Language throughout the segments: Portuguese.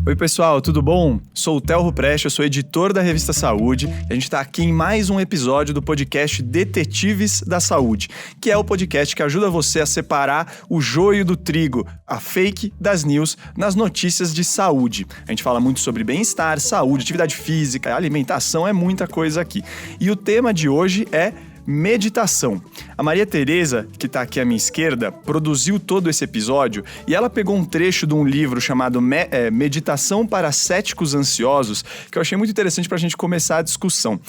Oi pessoal, tudo bom? Sou o Theo Ruprecht, eu sou editor da revista Saúde e a gente está aqui em mais um episódio do podcast Detetives da Saúde, que é o podcast que ajuda você a separar o joio do trigo, a fake das news nas notícias de saúde. A gente fala muito sobre bem-estar, saúde, atividade física, alimentação, é muita coisa aqui. E o tema de hoje é meditação. A Maria Tereza, que está aqui à minha esquerda, produziu todo esse episódio e ela pegou um trecho de um livro chamado Meditação para Céticos Ansiosos, que eu achei muito interessante para a gente começar a discussão.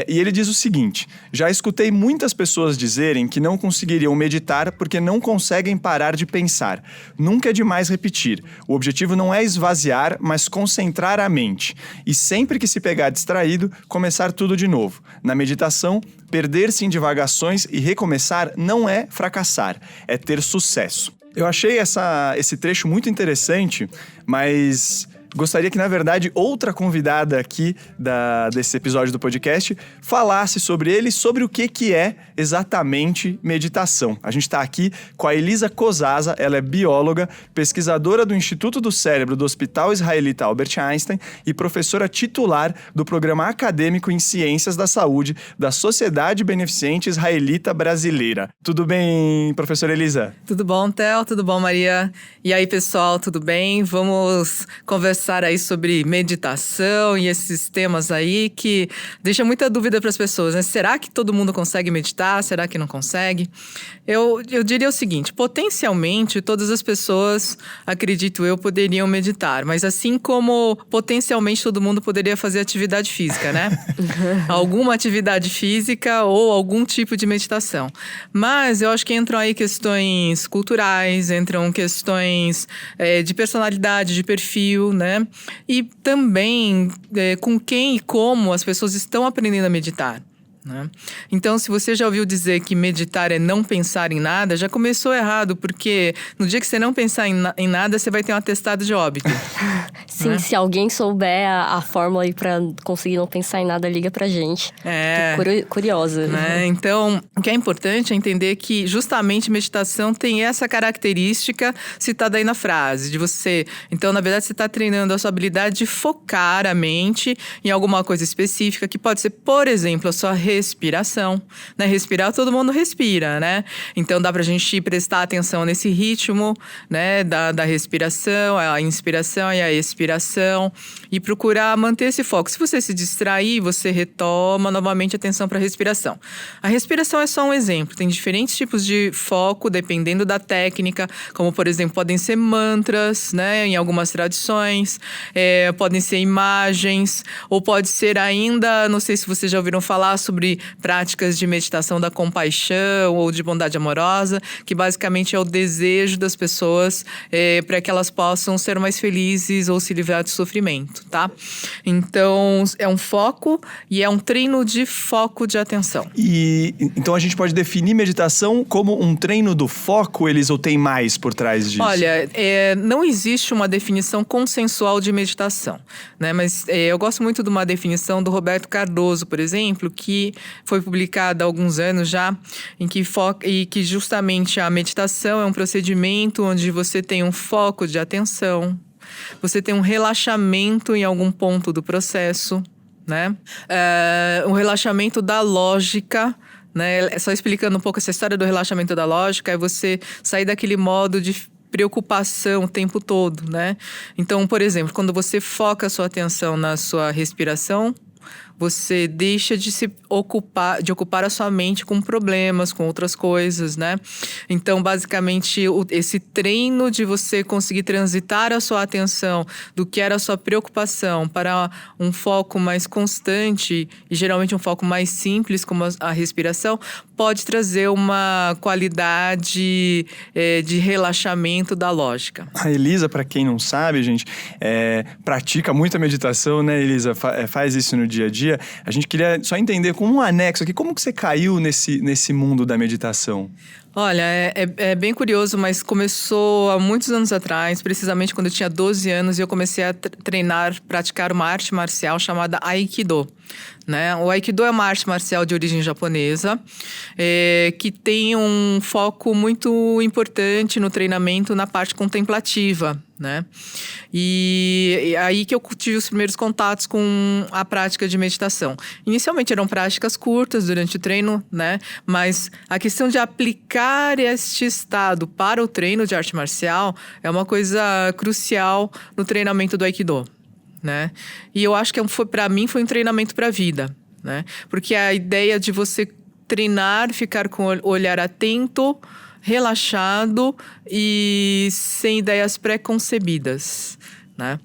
E ele diz o seguinte: já escutei muitas pessoas dizerem que não conseguiriam meditar porque não conseguem parar de pensar. Nunca é demais repetir. O objetivo não é esvaziar, mas concentrar a mente. E sempre que se pegar distraído, começar tudo de novo. Na meditação, perder-se em divagações e recomeçar não é fracassar, é ter sucesso. Eu achei esse trecho muito interessante, mas gostaria que, na verdade, outra convidada aqui desse episódio do podcast falasse sobre ele, sobre o que é exatamente meditação. A gente está aqui com a Elisa Kozaza, ela é bióloga, pesquisadora do Instituto do Cérebro do Hospital Israelita Albert Einstein e professora titular do Programa Acadêmico em Ciências da Saúde da Sociedade Beneficente Israelita Brasileira. Tudo bem, professora Elisa? Tudo bom, Theo? Tudo bom, Maria? E aí, pessoal, tudo bem? Vamos conversar aí sobre meditação e esses temas aí que deixa muita dúvida para as pessoas, né? Será que todo mundo consegue meditar? Será que não consegue? Eu diria o seguinte: potencialmente todas as pessoas, acredito eu, poderiam meditar, mas assim como potencialmente todo mundo poderia fazer atividade física, né? Alguma atividade física ou algum tipo de meditação. Mas eu acho que entram aí questões culturais, entram questões de personalidade, de perfil, né? E também com quem e como as pessoas estão aprendendo a meditar, né? Então, se você já ouviu dizer que meditar é não pensar em nada, já começou errado, porque no dia que você não pensar em nada, você vai ter um atestado de óbito. Sim, né? Se alguém souber a fórmula aí pra conseguir não pensar em nada, liga pra gente. Tô curiosa. Né? Então, o que é importante é entender que justamente meditação tem essa característica citada aí na frase, de você... Então, na verdade, você está treinando a sua habilidade de focar a mente em alguma coisa específica, que pode ser, por exemplo, a sua respiração, né? Respirar, todo mundo respira, né? Então, dá pra gente prestar atenção nesse ritmo, né? Da respiração, a inspiração e a expiração, e procurar manter esse foco. Se você se distrair, você retoma novamente a atenção para a respiração. A respiração é só um exemplo. Tem diferentes tipos de foco, dependendo da técnica, como, por exemplo, podem ser mantras, né? Em algumas tradições, podem ser imagens, ou pode ser ainda, não sei se vocês já ouviram falar sobre práticas de meditação da compaixão ou de bondade amorosa, que basicamente é o desejo das pessoas para que elas possam ser mais felizes ou se livrar de sofrimento, tá? Então, é um foco e é um treino de foco de atenção. E então a gente pode definir meditação como um treino do foco, Elisa, ou tem mais por trás disso? Olha, não existe uma definição consensual de meditação, né? Mas eu gosto muito de uma definição do Roberto Cardoso, por exemplo, que foi publicada há alguns anos já, em que justamente a meditação é um procedimento onde você tem um foco de atenção, você tem um relaxamento em algum ponto do processo, né? Um relaxamento da lógica, né? Só explicando um pouco essa história do relaxamento da lógica, é você sair daquele modo de preocupação o tempo todo, né? Então, por exemplo, quando você foca a sua atenção na sua respiração, você deixa de ocupar a sua mente com problemas, com outras coisas, né? Então, basicamente, esse treino de você conseguir transitar a sua atenção do que era a sua preocupação para um foco mais constante e geralmente um foco mais simples, como a respiração, pode trazer uma qualidade de relaxamento da lógica. A Elisa, para quem não sabe, gente, pratica muita meditação, né, Elisa? Faz isso no dia a dia. A gente queria só entender, como um anexo aqui, como que você caiu nesse mundo da meditação? Olha, é bem curioso, mas começou há muitos anos atrás, precisamente quando eu tinha 12 anos, e eu comecei a praticar uma arte marcial chamada Aikido. Né? O Aikido é uma arte marcial de origem japonesa, que tem um foco muito importante no treinamento na parte contemplativa, né? E aí que eu tive os primeiros contatos com a prática de meditação. Inicialmente eram práticas curtas durante o treino, né? Mas a questão de aplicar este estado para o treino de arte marcial é uma coisa crucial no treinamento do Aikido. Né? E eu acho que para mim foi um treinamento para a vida, né? Porque a ideia de você treinar, ficar com o olhar atento, relaxado e sem ideias pré-concebidas, né?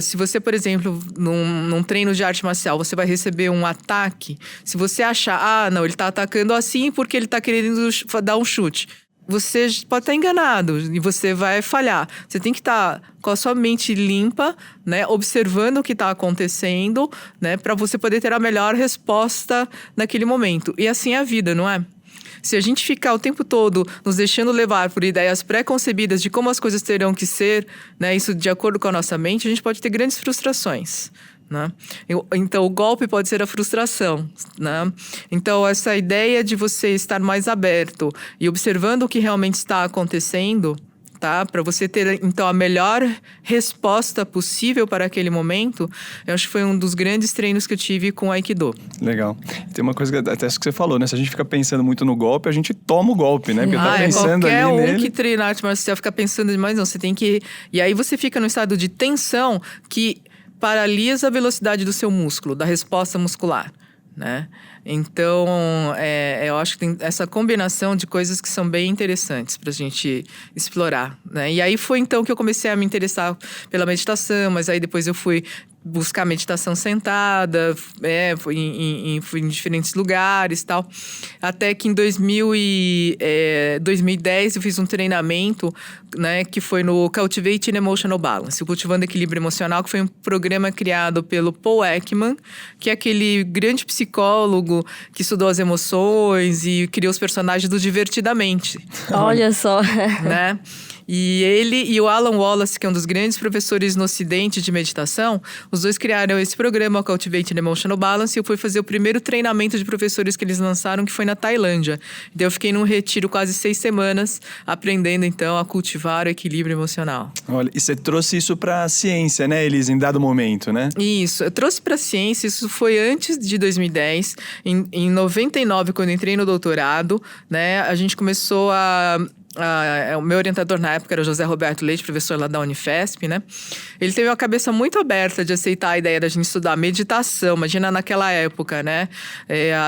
Se você, por exemplo, num treino de arte marcial, você vai receber um ataque, se você achar, não, ele está atacando assim porque ele está querendo dar um chute, você pode estar enganado e você vai falhar. Você tem que estar com a sua mente limpa, né, observando o que está acontecendo, né, para você poder ter a melhor resposta naquele momento. E assim é a vida, não é? Se a gente ficar o tempo todo nos deixando levar por ideias pré-concebidas de como as coisas terão que ser, né, isso de acordo com a nossa mente, a gente pode ter grandes frustrações. Né? Então, o golpe pode ser a frustração, né? Então, essa ideia de você estar mais aberto e observando o que realmente está acontecendo, tá? Para você ter, então, a melhor resposta possível para aquele momento, eu acho que foi um dos grandes treinos que eu tive com o Aikido. Legal. Tem uma coisa que até que você falou, né? Se a gente fica pensando muito no golpe, a gente toma o golpe, né? Porque tá pensando qualquer ali um nele. que treina arte marcial fica pensando demais, não. Você tem que... E aí você fica num estado de tensão que paralisa a velocidade do seu músculo, da resposta muscular, né? Então, eu acho que tem essa combinação de coisas que são bem interessantes para a gente explorar, né? E aí foi então que eu comecei a me interessar pela meditação, mas aí depois eu fui buscar meditação sentada, fui em diferentes lugares e tal. Até que em 2010 eu fiz um treinamento, né, que foi no Cultivating Emotional Balance, o Cultivando Equilíbrio Emocional, que foi um programa criado pelo Paul Ekman, que é aquele grande psicólogo que estudou as emoções e criou os personagens do Divertidamente. Olha só. Né? E ele e o Alan Wallace, que é um dos grandes professores no Ocidente de meditação, os dois criaram esse programa, o Cultivating Emotional Balance, e eu fui fazer o primeiro treinamento de professores que eles lançaram, que foi na Tailândia. Então eu fiquei num retiro quase 6 semanas, aprendendo então a cultivar o equilíbrio emocional. Olha, e você trouxe isso para a ciência, né, Elisa, em dado momento, né? Isso, eu trouxe para a ciência, isso foi antes de 2010. Em 99, quando eu entrei no doutorado, né, a gente começou o meu orientador na época era o José Roberto Leite, professor lá da Unifesp, né? Ele teve uma cabeça muito aberta de aceitar a ideia da gente estudar meditação. Imagina naquela época, né?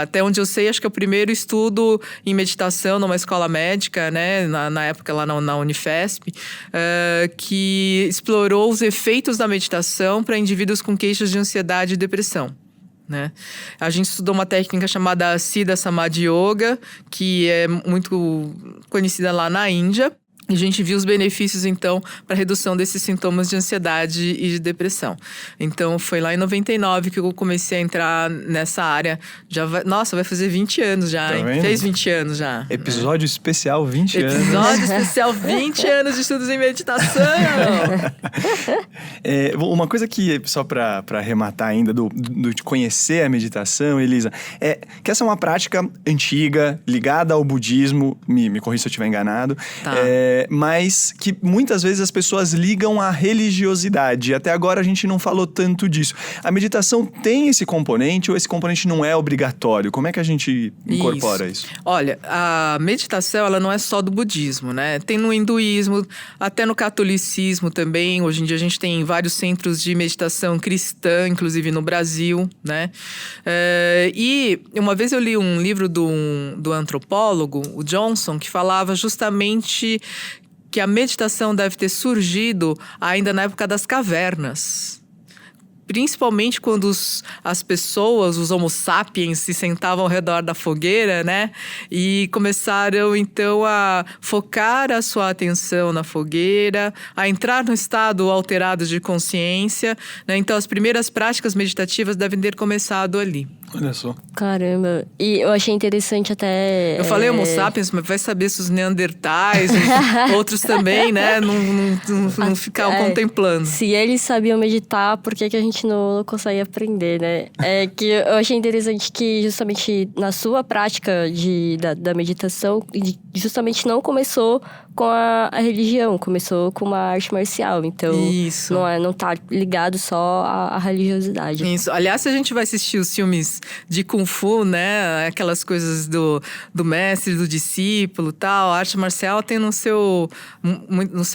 Até onde eu sei, acho que é o primeiro estudo em meditação numa escola médica, né? Na época lá na Unifesp, que explorou os efeitos da meditação para indivíduos com queixas de ansiedade e depressão. Né? A gente estudou uma técnica chamada Siddha Samadhi Yoga, que é muito conhecida lá na Índia. E a gente viu os benefícios, então, para a redução desses sintomas de ansiedade e de depressão. Então, foi lá em 99 que eu comecei a entrar nessa área. Vai fazer 20 anos já, tá hein? Vendo? Fez 20 anos já. Episódio especial 20 anos. Episódio especial 20 anos de estudos em meditação. Uma coisa que, só para arrematar ainda, de conhecer a meditação, Elisa, que essa é uma prática antiga, ligada ao budismo, me corrija se eu estiver enganado, tá. Mas que muitas vezes as pessoas ligam à religiosidade. Até agora a gente não falou tanto disso. A meditação tem esse componente ou esse componente não é obrigatório? Como é que a gente incorpora isso? Olha, a meditação ela não é só do budismo, né? Tem no hinduísmo, até no catolicismo também. Hoje em dia a gente tem vários centros de meditação cristã, inclusive no Brasil, né? E uma vez eu li um livro do antropólogo, o Johnson, que falava justamente que a meditação deve ter surgido ainda na época das cavernas. Principalmente quando as pessoas, os homo sapiens, se sentavam ao redor da fogueira, né? E começaram, então, a focar a sua atenção na fogueira, a entrar no estado alterado de consciência, né? Então, as primeiras práticas meditativas devem ter começado ali. Olha só. Caramba. E eu achei interessante até... Eu falei Homo sapiens, mas vai saber se os neandertais, outros também, né? Não ficar contemplando. Se eles sabiam meditar, por que a gente não consegue aprender, né? É que eu achei interessante que justamente na sua prática da meditação, justamente não começou com a religião, começou com uma arte marcial. Então, isso. Não tá ligado só à religiosidade. Isso. Aliás, se a gente vai assistir os filmes de Kung Fu, né? Aquelas coisas do mestre, do discípulo, tal. A arte marcial tem no seu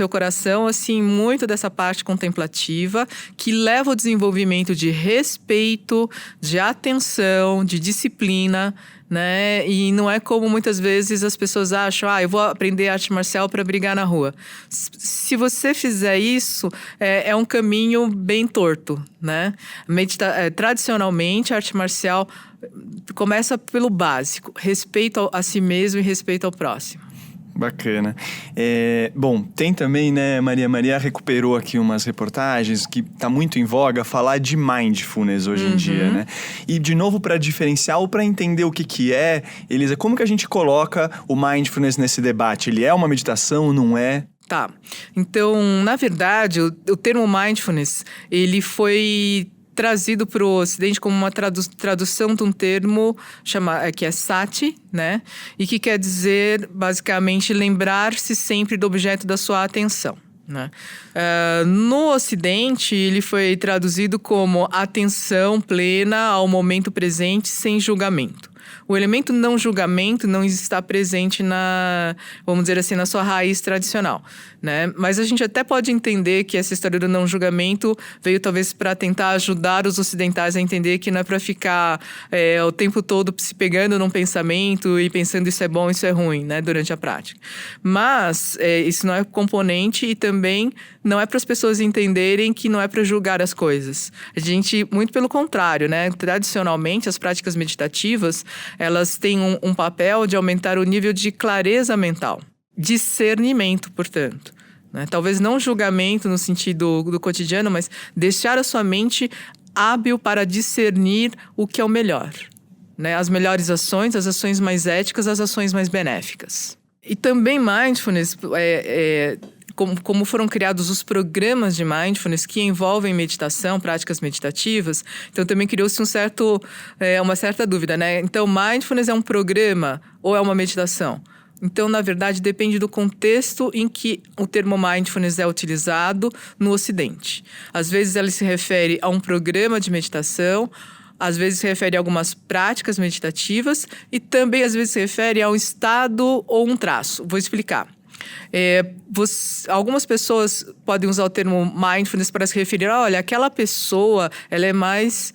coração, assim, muito dessa parte contemplativa que leva ao desenvolvimento de respeito, de atenção, de disciplina, né? E não é como muitas vezes as pessoas acham, eu vou aprender arte marcial para brigar na rua. Se você fizer isso, é um caminho bem torto, né? Tradicionalmente, a arte marcial começa pelo básico, respeito a si mesmo e respeito ao próximo. Bacana. Bom, tem também, né, Maria recuperou aqui umas reportagens que tá muito em voga falar de mindfulness hoje em dia, né? E, de novo, para diferenciar ou para entender o que é, Elisa, como que a gente coloca o mindfulness nesse debate? Ele é uma meditação, não é? Tá. Então, na verdade, o termo mindfulness, ele foi trazido para o Ocidente como uma tradução de um termo que é sati, né? E que quer dizer, basicamente, lembrar-se sempre do objeto da sua atenção, né? No Ocidente, ele foi traduzido como atenção plena ao momento presente sem julgamento. O elemento não julgamento não está presente vamos dizer assim, na sua raiz tradicional, né? Mas a gente até pode entender que essa história do não julgamento veio talvez para tentar ajudar os ocidentais a entender que não é para ficar o tempo todo se pegando num pensamento e pensando isso é bom, isso é ruim, né? Durante a prática. Mas isso não é componente e também não é para as pessoas entenderem que não é para julgar as coisas. A gente, muito pelo contrário, né? Tradicionalmente, as práticas meditativas, elas têm um papel de aumentar o nível de clareza mental. Discernimento, portanto. Né? Talvez não julgamento no sentido do cotidiano, mas deixar a sua mente hábil para discernir o que é o melhor. Né? As melhores ações, as ações mais éticas, as ações mais benéficas. E também mindfulness, como foram criados os programas de mindfulness que envolvem meditação, práticas meditativas, então também criou-se uma certa dúvida, né? Então, mindfulness é um programa ou é uma meditação? Então, na verdade, depende do contexto em que o termo mindfulness é utilizado no Ocidente. Às vezes, ele se refere a um programa de meditação, às vezes se refere a algumas práticas meditativas e também, às vezes, se refere a um estado ou um traço. Vou explicar. Algumas pessoas podem usar o termo mindfulness para se referir olha, aquela pessoa, ela é mais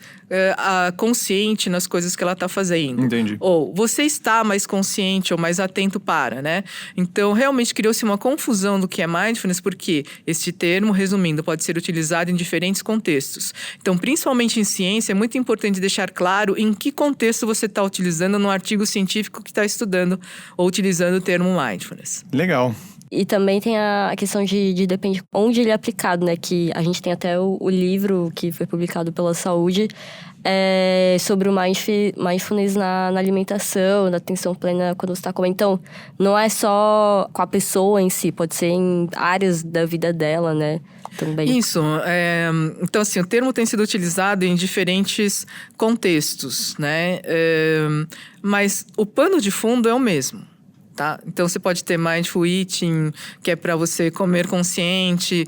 consciente nas coisas que ela está fazendo. Entendi. Ou você está mais consciente ou mais atento para, né? Então, realmente criou-se uma confusão do que é mindfulness, porque este termo, resumindo, pode ser utilizado em diferentes contextos. Então, principalmente em ciência, é muito importante deixar claro em que contexto você está utilizando no artigo científico que está estudando ou utilizando o termo mindfulness. Legal. E também tem a questão de depende onde ele é aplicado, né? Que a gente tem até o livro que foi publicado pela Saúde sobre o mindfulness na alimentação, na atenção plena quando você está comendo. Então, não é só com a pessoa em si, pode ser em áreas da vida dela, né? Também. Isso. Então, assim, o termo tem sido utilizado em diferentes contextos, né? Mas o pano de fundo é o mesmo. Tá? Então, você pode ter mindful eating, que é para você comer consciente,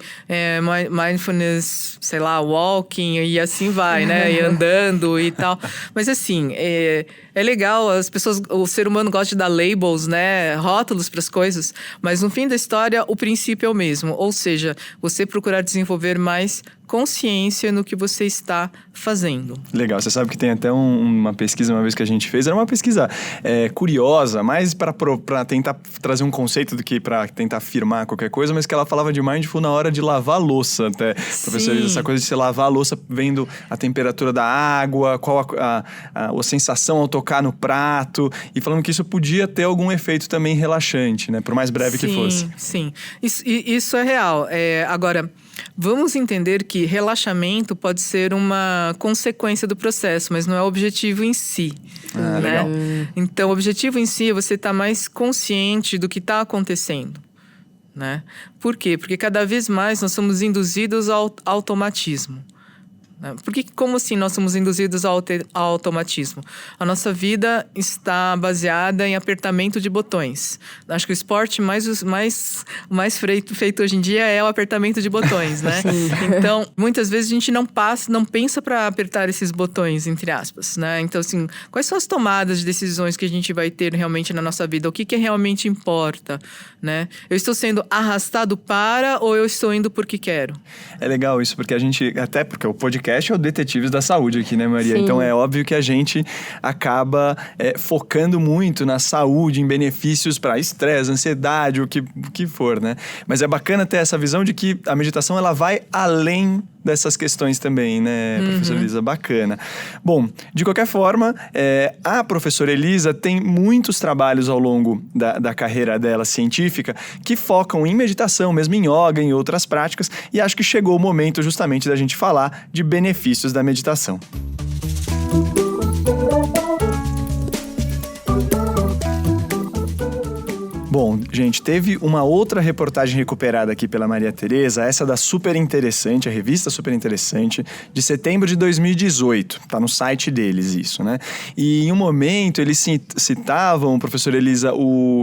mindfulness, sei lá, walking, e assim vai, né? E andando e tal. Mas, assim, é legal, o ser humano gosta de dar labels, né? Rótulos para as coisas, mas no fim da história, o princípio é o mesmo. Ou seja, você procurar desenvolver mais consciência no que você está fazendo. Legal, você sabe que tem até uma pesquisa uma vez que a gente fez, era uma pesquisa curiosa, mais para tentar trazer um conceito do que para tentar afirmar qualquer coisa, mas que ela falava de mindful na hora de lavar a louça até. Professor, essa coisa de você lavar a louça vendo a temperatura da água, qual a sensação ao tocar no prato, e falando que isso podia ter algum efeito também relaxante, né? Por mais breve que fosse. Sim, isso é real. Agora, Vamos entender que relaxamento pode ser uma consequência do processo, mas não é o objetivo em si. Né? Legal. Então, o objetivo em si é você estar mais consciente do que está acontecendo. Né? Por quê? Porque cada vez mais nós somos induzidos ao automatismo. Porque, como assim nós somos induzidos ao automatismo? A nossa vida está baseada em apertamento de botões. Acho que o esporte mais feito hoje em dia é o apertamento de botões, né? Então, muitas vezes a gente não pensa para apertar esses botões, entre aspas, né? Então, assim, quais são as tomadas de decisões que a gente vai ter realmente na nossa vida? O que realmente importa, né? Eu estou sendo arrastado para ou eu estou indo porque quero? É legal isso, porque porque o podcast é o Detetives da Saúde aqui, né, Maria? Sim. Então é óbvio que a gente acaba focando muito na saúde, em benefícios para estresse, ansiedade, o que for, né? Mas é bacana ter essa visão de que a meditação ela vai além dessas questões também, né, professora Elisa? Bacana. Bom, de qualquer forma, a professora Elisa tem muitos trabalhos ao longo da carreira dela científica que focam em meditação, mesmo em yoga, em outras práticas, e acho que chegou o momento justamente da gente falar de benefícios da meditação. Bom, gente, teve uma outra reportagem recuperada aqui pela Maria Tereza, essa da Super Interessante, a revista Super Interessante, de setembro de 2018. Tá no site deles isso, né? E em um momento eles citavam, professora Elisa,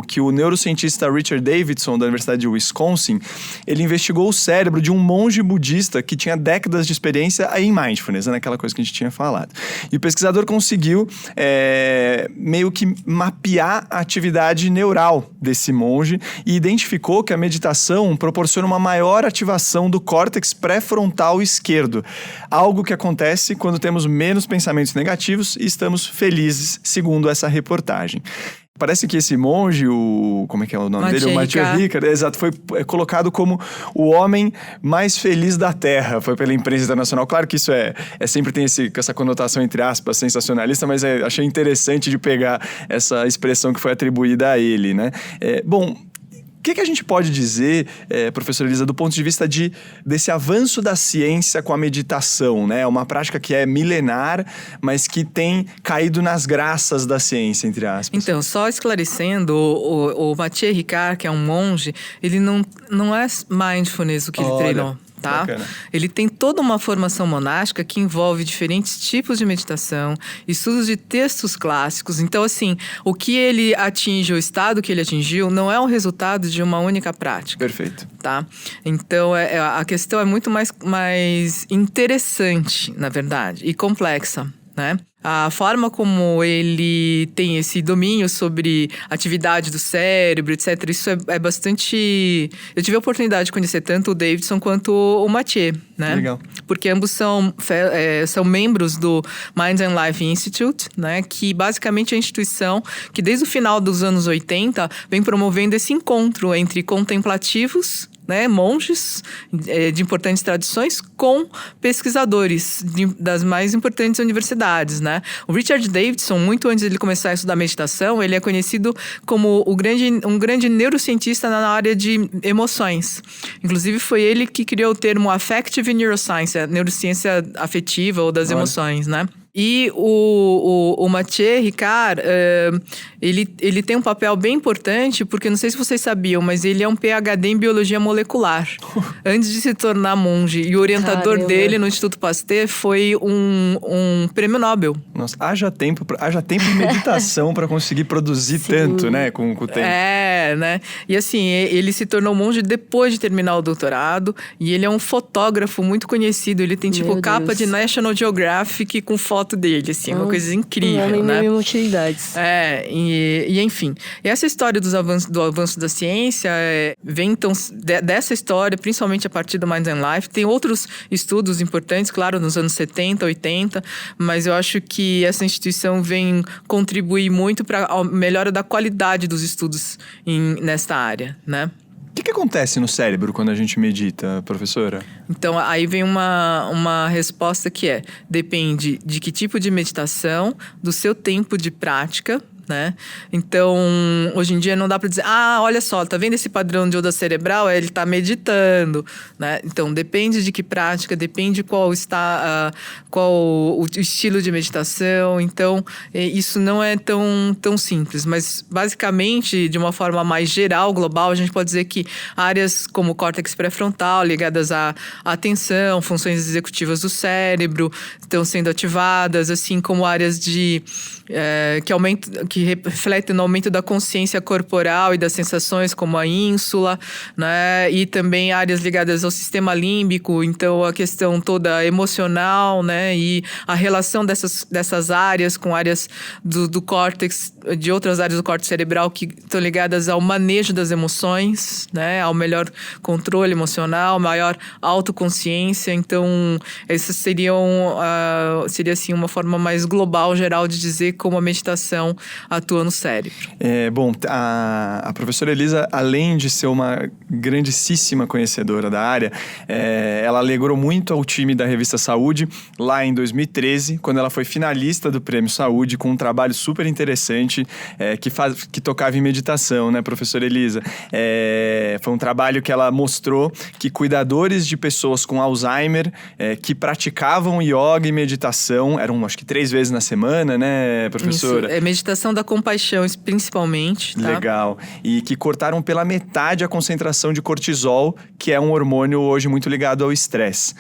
que o neurocientista Richard Davidson, da Universidade de Wisconsin, ele investigou o cérebro de um monge budista que tinha décadas de experiência em mindfulness, né? Aquela coisa que a gente tinha falado. E o pesquisador conseguiu meio que mapear a atividade neural desse monge e identificou que a meditação proporciona uma maior ativação do córtex pré-frontal esquerdo, algo que acontece quando temos menos pensamentos negativos e estamos felizes, segundo essa reportagem. Parece que esse monge, como é que é o nome dele? O Matthieu Ricard, exato, foi colocado como o homem mais feliz da Terra, foi pela imprensa internacional. Claro que isso sempre tem essa conotação, entre aspas, sensacionalista, mas achei interessante de pegar essa expressão que foi atribuída a ele, né? Bom, o que a gente pode dizer, professora Elisa, do ponto de vista desse avanço da ciência com a meditação, né? Uma prática que é milenar, mas que tem caído nas graças da ciência, entre aspas. Então, só esclarecendo, o Matthieu Ricard, que é um monge, ele não é mindfulness o que ele treinou. Tá? Ele tem toda uma formação monástica que envolve diferentes tipos de meditação, estudos de textos clássicos. Então, assim, o que ele atinge, o estado que ele atingiu, não é o resultado de uma única prática. Perfeito. Tá? Então, a questão é muito mais interessante, na verdade, e complexa, né? A forma como ele tem esse domínio sobre atividade do cérebro, etc., isso é bastante... Eu tive a oportunidade de conhecer tanto o Davidson quanto o Matthieu, né? Legal. Porque ambos são membros do Mind and Life Institute, né? Que basicamente é a instituição que desde o final dos anos 80 vem promovendo esse encontro entre contemplativos, né, monges de importantes tradições com pesquisadores das mais importantes universidades, né? O Richard Davidson, muito antes de ele começar a estudar meditação, ele é conhecido como um grande neurocientista na área de emoções. Inclusive, foi ele que criou o termo Affective Neuroscience, a neurociência afetiva ou das emoções, né? E o Matthieu Ricard, ele tem um papel bem importante, porque não sei se vocês sabiam, mas ele é um PhD em biologia molecular. Antes de se tornar monge. E o orientador dele no Instituto Pasteur foi um prêmio Nobel. Nossa, haja tempo e meditação para conseguir produzir tanto, né, com o tempo. Né? E assim, ele se tornou monge depois de terminar o doutorado, e ele é um fotógrafo muito conhecido. Ele tem, capa de National Geographic com foto dele, assim, uma coisa incrível, né? Mil utilidades. E enfim. E essa história do avanço da ciência vem, então, dessa história, principalmente a partir do Mind and Life. Tem outros estudos importantes, claro, nos anos 70, 80, mas eu acho que essa instituição vem contribuir muito para a melhora da qualidade dos estudos nesta área, né? O que acontece no cérebro quando a gente medita, professora? Então, aí vem uma resposta que depende de que tipo de meditação, do seu tempo de prática, né? Então, hoje em dia não dá para dizer, olha só, tá vendo esse padrão de onda cerebral? Ele tá meditando, né? Então, depende de que prática, depende qual o estilo de meditação. Então, isso não é tão simples, mas basicamente, de uma forma mais geral, global, a gente pode dizer que áreas como o córtex pré-frontal, ligadas à atenção, funções executivas do cérebro, estão sendo ativadas, assim como áreas que refletem no aumento da consciência corporal e das sensações, como a ínsula, né? E também áreas ligadas ao sistema límbico, então a questão toda emocional, né? E a relação dessas áreas com áreas do córtex, de outras áreas do córtex cerebral que estão ligadas ao manejo das emoções, né? Ao melhor controle emocional, maior autoconsciência. Então, essas seria assim uma forma mais global, geral, de dizer como a meditação atua no cérebro. Bom, a professora Elisa, além de ser uma grandíssima conhecedora da área, ela alegrou muito ao time da Revista Saúde lá em 2013, quando ela foi finalista do Prêmio Saúde, com um trabalho super interessante que tocava em meditação, né, professora Elisa? Foi um trabalho que ela mostrou que cuidadores de pessoas com Alzheimer que praticavam yoga e meditação, eram acho que 3 vezes na semana, né, professora? Isso, meditação da compaixão, principalmente. Tá? Legal. E que cortaram pela metade a concentração de cortisol, que é um hormônio hoje muito ligado ao estresse.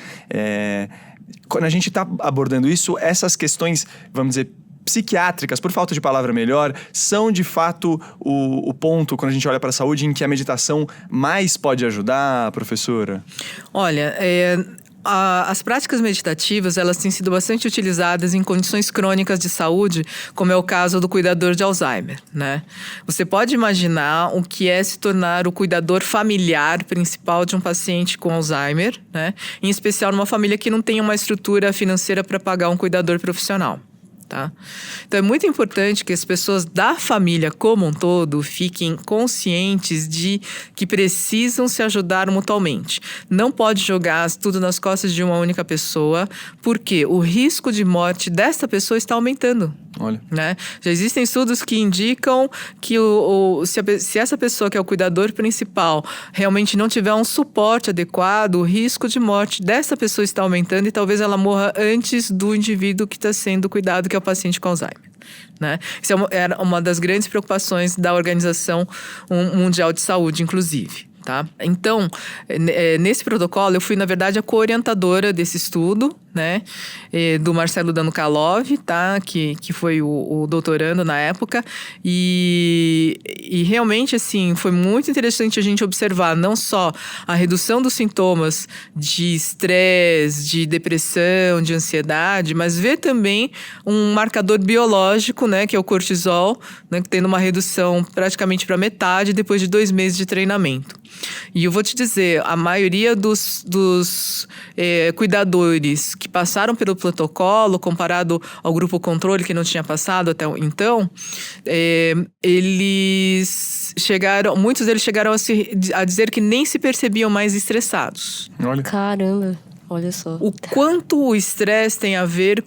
Quando a gente está abordando isso, essas questões, vamos dizer, psiquiátricas, por falta de palavra melhor, são de fato o ponto, quando a gente olha para a saúde, em que a meditação mais pode ajudar, professora? Olha, as práticas meditativas, elas têm sido bastante utilizadas em condições crônicas de saúde, como é o caso do cuidador de Alzheimer, né? Você pode imaginar o que é se tornar o cuidador familiar principal de um paciente com Alzheimer, né? Em especial numa família que não tem uma estrutura financeira para pagar um cuidador profissional. Tá? Então é muito importante que as pessoas da família como um todo fiquem conscientes de que precisam se ajudar mutuamente. Não pode jogar tudo nas costas de uma única pessoa, porque o risco de morte dessa pessoa está aumentando. Olha. Né? Já existem estudos que indicam que se essa pessoa que é o cuidador principal realmente não tiver um suporte adequado, o risco de morte dessa pessoa está aumentando e talvez ela morra antes do indivíduo que está sendo cuidado, que é o paciente com Alzheimer. Né? Isso era uma das grandes preocupações da Organização Mundial de Saúde, inclusive. Tá? Então, nesse protocolo, eu fui, na verdade, a co-orientadora desse estudo, né? Do Marcelo Danukalov, tá? Que foi o doutorando na época. E realmente, assim, foi muito interessante a gente observar não só a redução dos sintomas de estresse, de depressão, de ansiedade, mas ver também um marcador biológico, né? Que é o cortisol, né? Tendo uma redução praticamente para metade depois de 2 meses de treinamento. E eu vou te dizer, a maioria dos cuidadores que passaram pelo protocolo, comparado ao grupo controle que não tinha passado até então, muitos deles chegaram a dizer que nem se percebiam mais estressados. Olha. Caramba. Olha só. O quanto o estresse tem a ver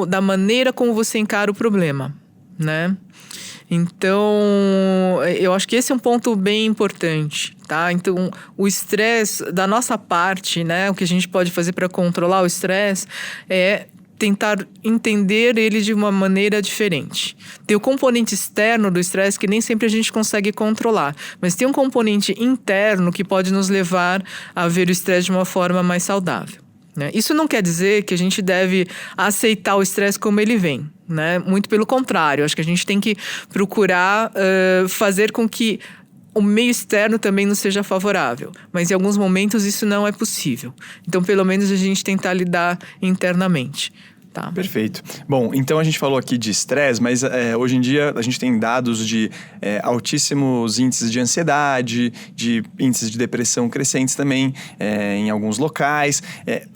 da maneira como você encara o problema, né? Então, eu acho que esse é um ponto bem importante, tá? Então, o estresse, da nossa parte, né? O que a gente pode fazer para controlar o estresse é tentar entender ele de uma maneira diferente. Tem o componente externo do estresse que nem sempre a gente consegue controlar, mas tem um componente interno que pode nos levar a ver o estresse de uma forma mais saudável. Isso não quer dizer que a gente deve aceitar o estresse como ele vem, né? Muito pelo contrário, acho que a gente tem que procurar fazer com que o meio externo também não seja favorável. Mas em alguns momentos isso não é possível. Então, pelo menos a gente tentar lidar internamente. Tá. Perfeito. Bom, então a gente falou aqui de estresse, mas hoje em dia a gente tem dados de altíssimos índices de ansiedade, de índices de depressão crescentes também em alguns locais.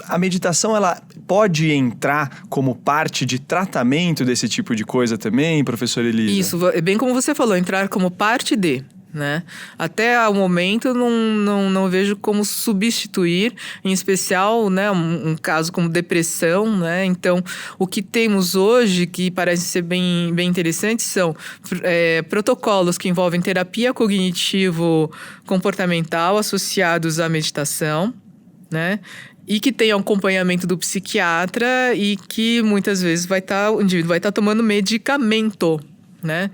A meditação, ela pode entrar como parte de tratamento desse tipo de coisa também, professora Elisa? Isso, bem como você falou, entrar como parte de... né? Até o momento não vejo como substituir, em especial, né, um caso como depressão, né? Então, o que temos hoje, que parece ser bem interessante, são protocolos que envolvem terapia cognitivo-comportamental associados à meditação, né? E que tem acompanhamento do psiquiatra e que muitas vezes o indivíduo vai estar tomando medicamento, né?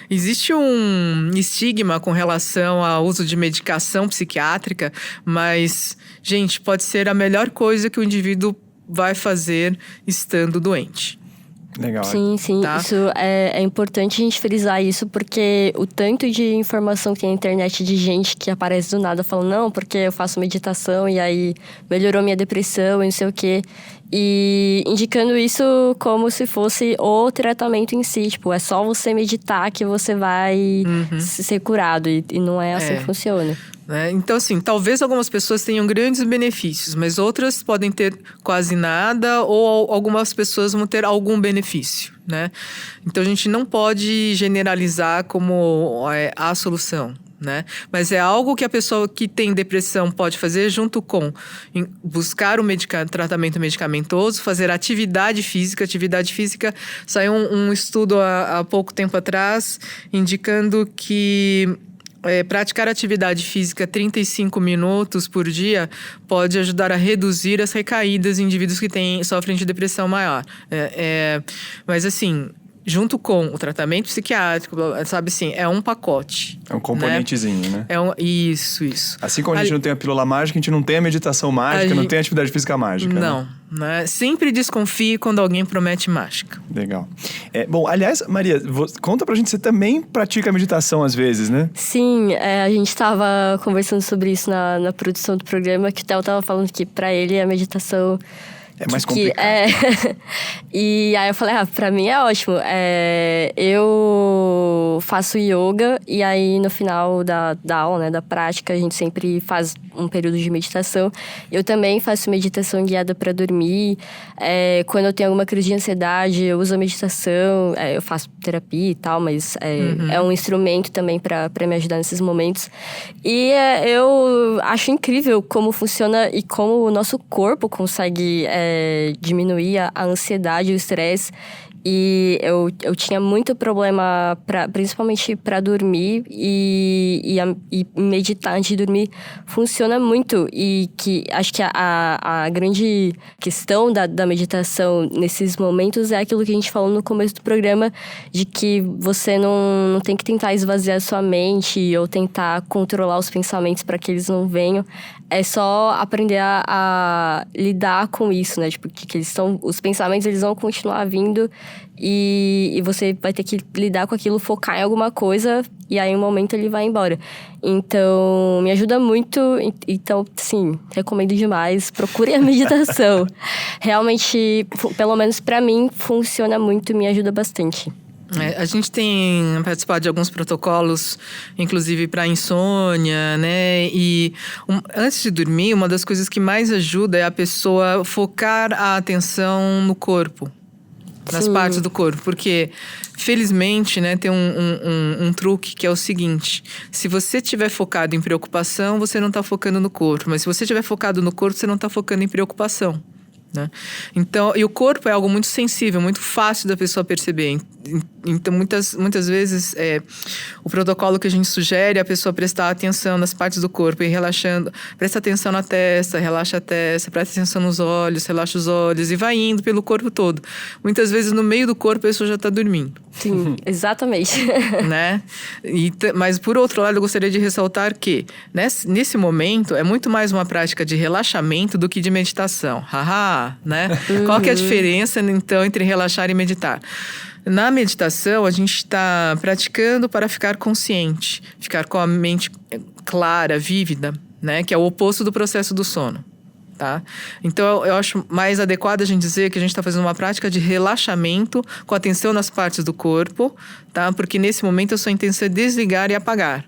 Existe um estigma com relação ao uso de medicação psiquiátrica, mas, gente, pode ser a melhor coisa que o indivíduo vai fazer estando doente. Legal. Sim. Tá? Isso é importante a gente frisar isso, porque o tanto de informação que tem na internet de gente que aparece do nada falando, não, porque eu faço meditação e aí melhorou minha depressão e não sei o quê. E indicando isso como se fosse o tratamento em si. Tipo, é só você meditar que você vai ser curado. E não é assim que funciona. Então, assim, talvez algumas pessoas tenham grandes benefícios, mas outras podem ter quase nada ou algumas pessoas vão ter algum benefício, né? Então, a gente não pode generalizar como a solução, né? Mas é algo que a pessoa que tem depressão pode fazer junto com buscar o tratamento medicamentoso, fazer atividade física. Atividade física, saiu um estudo há pouco tempo atrás indicando que praticar atividade física 35 minutos por dia pode ajudar a reduzir as recaídas em indivíduos que sofrem de depressão maior. Mas assim, junto com o tratamento psiquiátrico, sabe assim, é um pacote. É um componentezinho, né? Isso. Assim como a gente não tem a pílula mágica, a gente não tem a meditação mágica, não tem a atividade física mágica. Não, né? Sempre desconfie quando alguém promete mágica. Legal. Bom, aliás, Maria, conta pra gente, você também pratica meditação às vezes, né? Sim, a gente estava conversando sobre isso na produção do programa, que o Theo tava falando que pra ele a meditação... É mais complicado. E aí eu falei, pra mim é ótimo. Eu faço yoga e aí no final da aula, né, da prática, a gente sempre faz um período de meditação. Eu também faço meditação guiada para dormir. Quando eu tenho alguma crise de ansiedade, eu uso a meditação. Eu faço terapia e tal, mas é um instrumento também para me ajudar nesses momentos. E eu acho incrível como funciona e como o nosso corpo consegue diminuir a ansiedade e o estresse. E eu tinha muito problema, principalmente para dormir, e meditar antes de dormir funciona muito. E que acho que a grande questão da meditação nesses momentos é aquilo que a gente falou no começo do programa, de que você não tem que tentar esvaziar sua mente ou tentar controlar os pensamentos para que eles não venham. É só aprender a lidar com isso, né? Tipo, que os pensamentos eles vão continuar vindo e você vai ter que lidar com aquilo, focar em alguma coisa e aí em um momento ele vai embora. Então, me ajuda muito. Então, sim, recomendo demais. Procure a meditação. Realmente, pelo menos pra mim, funciona muito e me ajuda bastante. A gente tem participado de alguns protocolos, inclusive para insônia, né? E antes de dormir, uma das coisas que mais ajuda é a pessoa focar a atenção no corpo, nas Sim. partes do corpo. Porque, felizmente, né, tem um truque que é o seguinte: se você estiver focado em preocupação, você não está focando no corpo. Mas se você estiver focado no corpo, você não está focando em preocupação, né? Então, e o corpo é algo muito sensível, muito fácil da pessoa perceber. Então, muitas vezes, o protocolo que a gente sugere é a pessoa prestar atenção nas partes do corpo e relaxando. Presta atenção na testa, relaxa a testa, presta atenção nos olhos, relaxa os olhos e vai indo pelo corpo todo. Muitas vezes, no meio do corpo, a pessoa já está dormindo. Sim, exatamente. Né? Mas, por outro lado, eu gostaria de ressaltar que, nesse momento, é muito mais uma prática de relaxamento do que de meditação. Haha, né? Qual que é a diferença, então, entre relaxar e meditar? Na meditação, a gente está praticando para ficar consciente, ficar com a mente clara, vívida, né? Que é o oposto do processo do sono. Tá? Então, eu acho mais adequado a gente dizer que a gente está fazendo uma prática de relaxamento com atenção nas partes do corpo, tá? Porque nesse momento a sua intenção é desligar e apagar,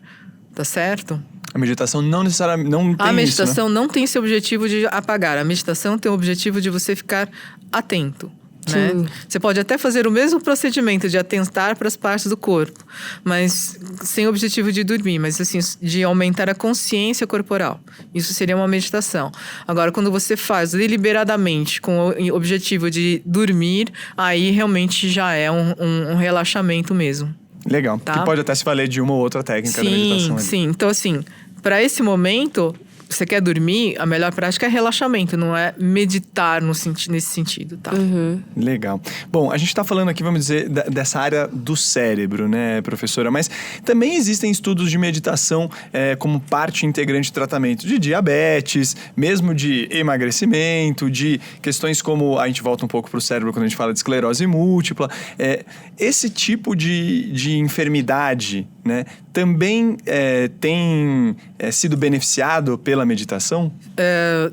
tá certo? A meditação não necessariamente não tem A meditação isso, né? não tem esse objetivo de apagar. A meditação tem o objetivo de você ficar atento, né? Você pode até fazer o mesmo procedimento de atentar para as partes do corpo, mas sem o objetivo de dormir, mas assim, de aumentar a consciência corporal. Isso seria uma meditação. Agora, quando você faz deliberadamente com o objetivo de dormir, aí realmente já é um relaxamento mesmo. Legal. Tá? Que pode até se valer de uma ou outra técnica da meditação. Sim. Então, assim, para esse momento, você quer dormir, a melhor prática é relaxamento, não é meditar nesse sentido, tá? Legal. Bom, a gente está falando aqui, vamos dizer, dessa área do cérebro, né, professora? Mas também existem estudos de meditação como parte integrante de tratamento de diabetes, mesmo de emagrecimento, de questões como, a gente volta um pouco para o cérebro quando a gente fala de esclerose múltipla. Esse tipo de enfermidade, né, também tem sido beneficiado pela meditação?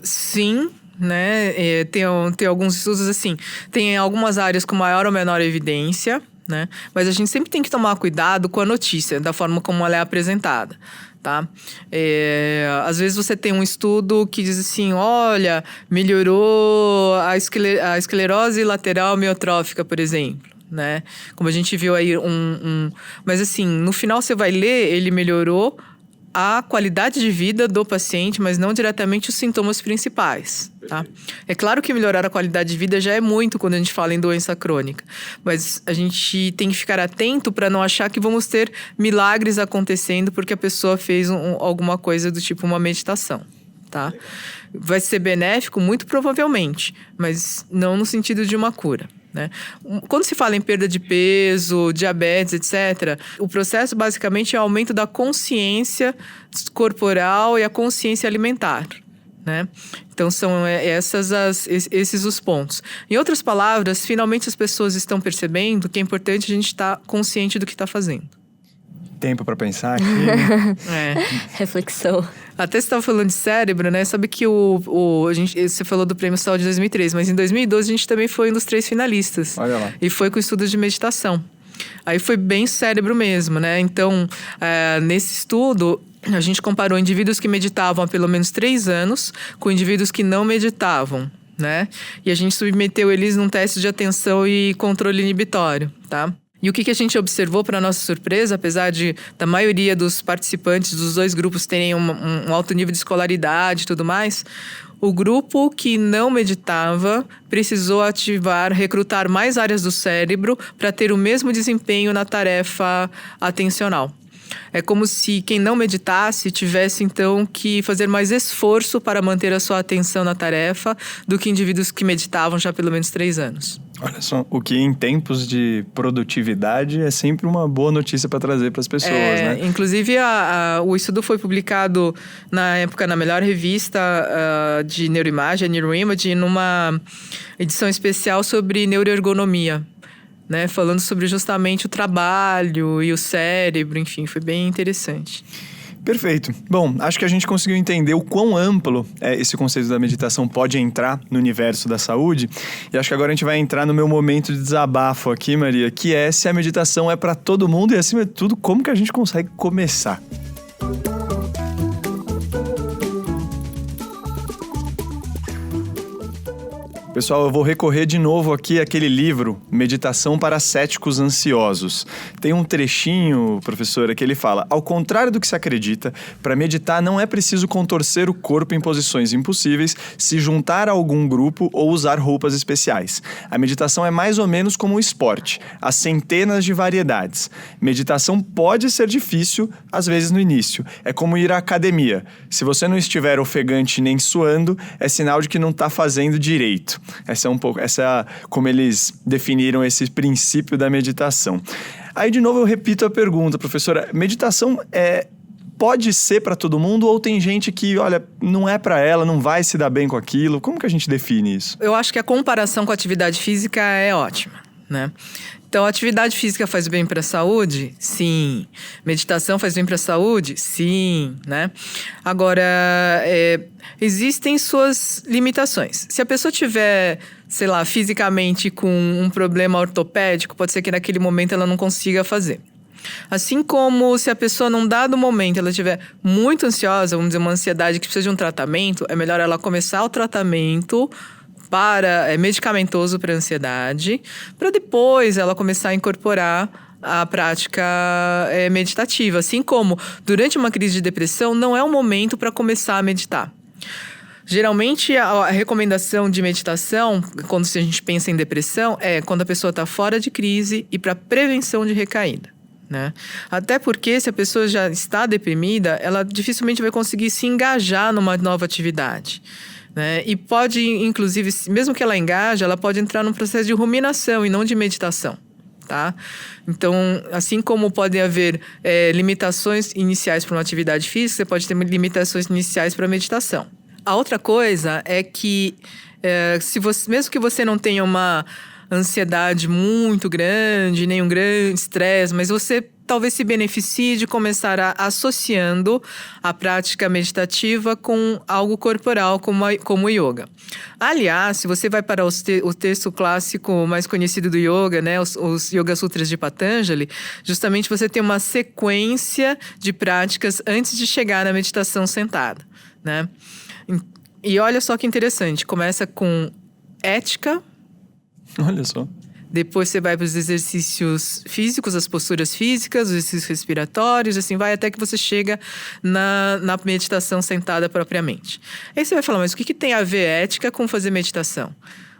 Sim, né? Tem alguns estudos assim. Tem algumas áreas com maior ou menor evidência, né? Mas a gente sempre tem que tomar cuidado com a notícia, da forma como ela é apresentada, tá? Às vezes você tem um estudo que diz assim, olha, melhorou a esclerose lateral amiotrófica, por exemplo. Né? Como a gente viu aí Mas assim, no final você vai ler, ele melhorou a qualidade de vida do paciente, mas não diretamente os sintomas principais, tá? É claro que melhorar a qualidade de vida já é muito quando a gente fala em doença crônica, mas a gente tem que ficar atento para não achar que vamos ter milagres acontecendo porque a pessoa fez alguma coisa do tipo uma meditação, tá? Vai ser benéfico? Muito provavelmente, mas não no sentido de uma cura. Né? Quando se fala em perda de peso, diabetes, etc., o processo basicamente é o aumento da consciência corporal e a consciência alimentar. Né? Então são esses os pontos. Em outras palavras, finalmente as pessoas estão percebendo que é importante a gente estar consciente do que está fazendo. Tempo para pensar aqui. Reflexão. Até você estava falando de cérebro, né? Sabe que você falou do Prêmio Saúde de 2003, mas em 2012 a gente também foi um dos 3 finalistas. Olha lá. E foi com estudos de meditação. Aí foi bem cérebro mesmo, né? Então, nesse estudo, a gente comparou indivíduos que meditavam há pelo menos 3 anos com indivíduos que não meditavam, né? E a gente submeteu eles num teste de atenção e controle inibitório, tá? E o que a gente observou, para nossa surpresa, apesar da maioria dos participantes dos 2 grupos terem um alto nível de escolaridade e tudo mais, o grupo que não meditava precisou recrutar mais áreas do cérebro para ter o mesmo desempenho na tarefa atencional. É como se quem não meditasse tivesse, então, que fazer mais esforço para manter a sua atenção na tarefa do que indivíduos que meditavam já há pelo menos 3 anos. Olha só, o que em tempos de produtividade é sempre uma boa notícia para trazer para as pessoas, né? Inclusive, o estudo foi publicado na época na melhor revista de neuroimagem, a Neuroimaging, numa edição especial sobre neuroergonomia. Né, falando sobre justamente o trabalho e o cérebro, enfim, foi bem interessante. Perfeito. Bom, acho que a gente conseguiu entender o quão amplo esse conceito da meditação pode entrar no universo da saúde. E acho que agora a gente vai entrar no meu momento de desabafo aqui, Maria, que é se a meditação é para todo mundo e, acima de tudo, como que a gente consegue começar. Pessoal, eu vou recorrer de novo aqui àquele livro, Meditação para Céticos Ansiosos. Tem um trechinho, professora, que ele fala: ao contrário do que se acredita, para meditar não é preciso contorcer o corpo em posições impossíveis, se juntar a algum grupo ou usar roupas especiais. A meditação é mais ou menos como um esporte, há centenas de variedades. Meditação pode ser difícil, às vezes no início. É como ir à academia. Se você não estiver ofegante nem suando, é sinal de que não está fazendo direito. Essa é como eles definiram esse princípio da meditação. Aí, de novo, eu repito a pergunta, professora. Meditação pode ser para todo mundo ou tem gente que, olha, não é para ela, não vai se dar bem com aquilo? Como que a gente define isso? Eu acho que a comparação com a atividade física é ótima, né? Então, a atividade física faz bem para a saúde? Sim. Meditação faz bem para a saúde? Sim, né? Agora, existem suas limitações. Se a pessoa tiver, sei lá, fisicamente com um problema ortopédico, pode ser que naquele momento ela não consiga fazer. Assim como se a pessoa num dado momento ela estiver muito ansiosa, vamos dizer, uma ansiedade que precisa de um tratamento, é melhor ela começar o tratamento medicamentoso para ansiedade, para depois ela começar a incorporar a prática meditativa. Assim como durante uma crise de depressão não é um momento para começar a meditar. Geralmente, a recomendação de meditação, quando a gente pensa em depressão, é quando a pessoa está fora de crise e para prevenção de recaída, né? Até porque, se a pessoa já está deprimida, ela dificilmente vai conseguir se engajar numa nova atividade, né? E pode, inclusive, mesmo que ela engaje, ela pode entrar num processo de ruminação e não de meditação. Tá? Então, assim como pode haver limitações iniciais para uma atividade física, você pode ter limitações iniciais para a meditação. A outra coisa é que, mesmo que você não tenha uma ansiedade muito grande, nem um grande estresse, mas você talvez se beneficie de começar associando a prática meditativa com algo corporal, como o yoga. Aliás, se você vai para o texto clássico mais conhecido do yoga, né, os Yoga Sutras de Patanjali, justamente você tem uma sequência de práticas antes de chegar na meditação sentada, né? E olha só que interessante, começa com ética. Olha só. Depois você vai para os exercícios físicos, as posturas físicas, os exercícios respiratórios, assim vai até que você chega na meditação sentada propriamente. Aí você vai falar, mas o que tem a ver ética com fazer meditação?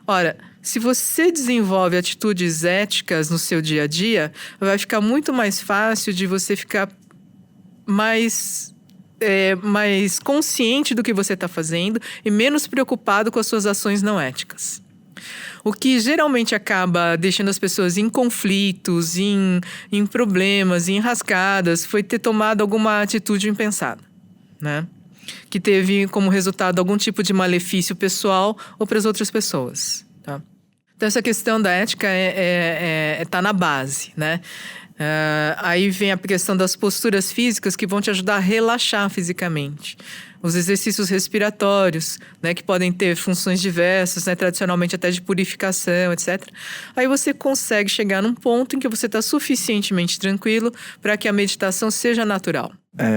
Ora, se você desenvolve atitudes éticas no seu dia a dia, vai ficar muito mais fácil de você ficar mais consciente do que você está fazendo e menos preocupado com as suas ações não éticas. O que geralmente acaba deixando as pessoas em conflitos, em problemas, em enrascadas, foi ter tomado alguma atitude impensada, né? Que teve como resultado algum tipo de malefício pessoal ou para as outras pessoas, tá? Então, essa questão da ética tá na base, né? Aí vem a questão das posturas físicas que vão te ajudar a relaxar fisicamente. Os exercícios respiratórios, né, que podem ter funções diversas, né, tradicionalmente até de purificação, etc. Aí você consegue chegar num ponto em que você está suficientemente tranquilo para que a meditação seja natural.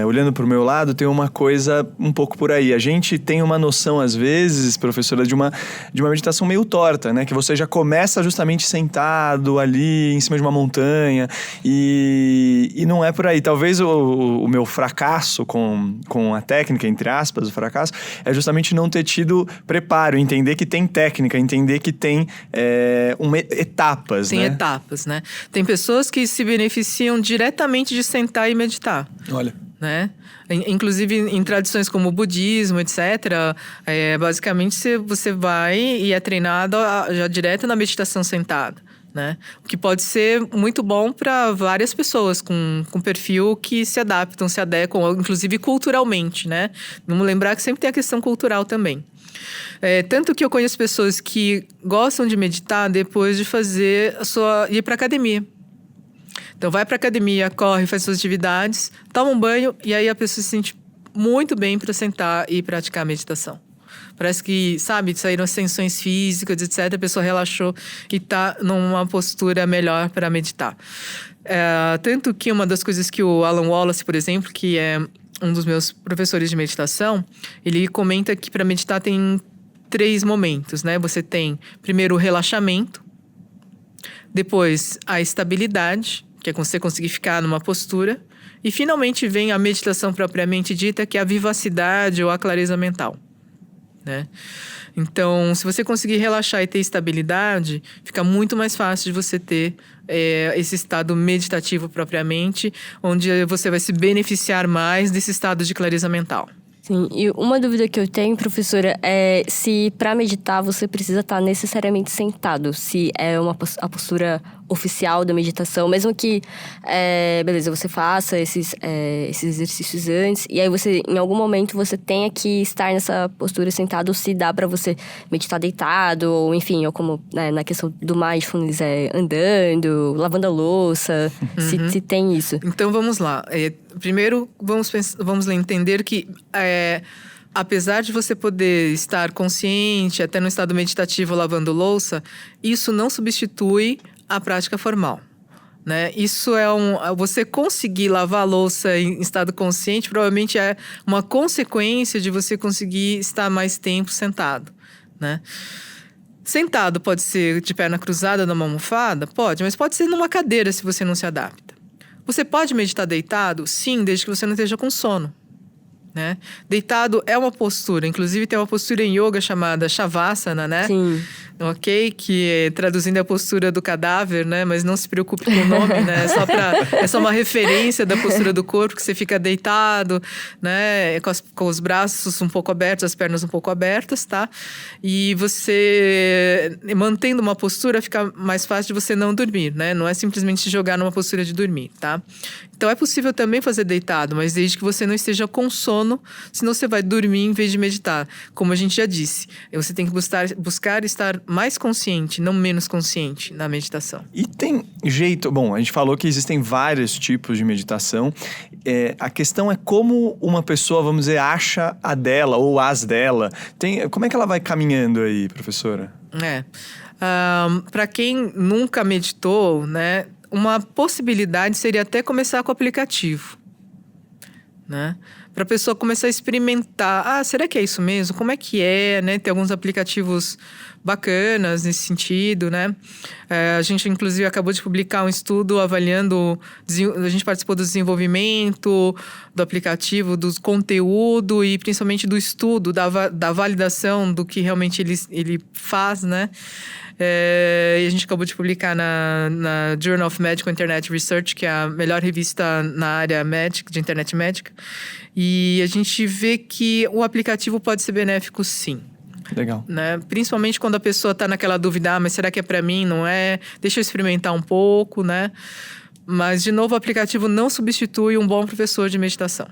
Olhando para o meu lado, tem uma coisa um pouco por aí. A gente tem uma noção, às vezes, professora, de uma meditação meio torta, né? Que você já começa justamente sentado ali em cima de uma montanha e não é por aí. Talvez o meu fracasso com a técnica, entre aspas, o fracasso, é justamente não ter tido preparo, entender que tem técnica, entender que tem etapas, Tem né? etapas, né? Tem pessoas que se beneficiam diretamente de sentar e meditar. Olha. Né? Inclusive em tradições como o budismo, etc., basicamente você vai e é treinado já direto na meditação sentada, né? O que pode ser muito bom para várias pessoas com perfil que se adaptam, se adequam, inclusive culturalmente, né? Vamos lembrar que sempre tem a questão cultural também. Tanto que eu conheço pessoas que gostam de meditar depois de ir para academia. Então, vai para academia, corre, faz suas atividades, toma um banho e aí a pessoa se sente muito bem para sentar e praticar a meditação. Parece que, saíram as tensões físicas, etc. A pessoa relaxou e está numa postura melhor para meditar. Tanto que uma das coisas que o Alan Wallace, por exemplo, que é um dos meus professores de meditação, ele comenta que para meditar tem 3 momentos, né? Você tem, primeiro, o relaxamento, depois a estabilidade, que é você conseguir ficar numa postura, e finalmente vem a meditação propriamente dita, que é a vivacidade ou a clareza mental, né? Então, se você conseguir relaxar e ter estabilidade, fica muito mais fácil de você ter esse estado meditativo propriamente, onde você vai se beneficiar mais desse estado de clareza mental. Sim, e uma dúvida que eu tenho, professora, é se para meditar você precisa estar necessariamente sentado, se é a postura oficial da meditação, mesmo que, beleza, você faça esses exercícios antes, e aí você, em algum momento, você tenha que estar nessa postura sentado, se dá para você meditar deitado, ou enfim, ou como, né, na questão do mindfulness, andando, lavando a louça, se tem isso. Então, vamos lá. Primeiro, vamos entender que, apesar de você poder estar consciente, até no estado meditativo lavando louça, isso não substitui a prática formal, né? Isso você conseguir lavar a louça em estado consciente, provavelmente é uma consequência de você conseguir estar mais tempo sentado, né? Sentado pode ser de perna cruzada numa almofada? Pode, mas pode ser numa cadeira se você não se adapta. Você pode meditar deitado? Sim, desde que você não esteja com sono. Né? Deitado é uma postura, inclusive tem uma postura em yoga chamada Shavasana, né? Sim. Ok? Que traduzindo é a postura do cadáver, né? Mas não se preocupe com o nome, né? É só uma referência da postura do corpo, que você fica deitado, né? Com os braços um pouco abertos, as pernas um pouco abertas, tá? E você, mantendo uma postura, fica mais fácil de você não dormir, né? Não é simplesmente se jogar numa postura de dormir, tá? Então é possível também fazer deitado, mas desde que você não esteja com sono, senão você vai dormir em vez de meditar. Como a gente já disse, você tem que buscar estar mais consciente, não menos consciente na meditação. E tem jeito... Bom, a gente falou que existem vários tipos de meditação. A questão é como uma pessoa, vamos dizer, acha a dela ou as dela. Como é que ela vai caminhando aí, professora? Para quem nunca meditou, né, uma possibilidade seria até começar com o aplicativo, né? Para a pessoa começar a experimentar. Será que é isso mesmo? Como é que é, né? Tem alguns aplicativos bacanas nesse sentido, né? A gente, inclusive, acabou de publicar um estudo avaliando... A gente participou do desenvolvimento do aplicativo, do conteúdo e principalmente do estudo, da validação do que realmente ele faz, né? E a gente acabou de publicar na Journal of Medical Internet Research, que é a melhor revista na área médica, de internet médica. E a gente vê que o aplicativo pode ser benéfico, sim. Legal. Né? Principalmente quando a pessoa está naquela dúvida, mas será que é para mim? Não é? Deixa eu experimentar um pouco, né? Mas, de novo, o aplicativo não substitui um bom professor de meditação.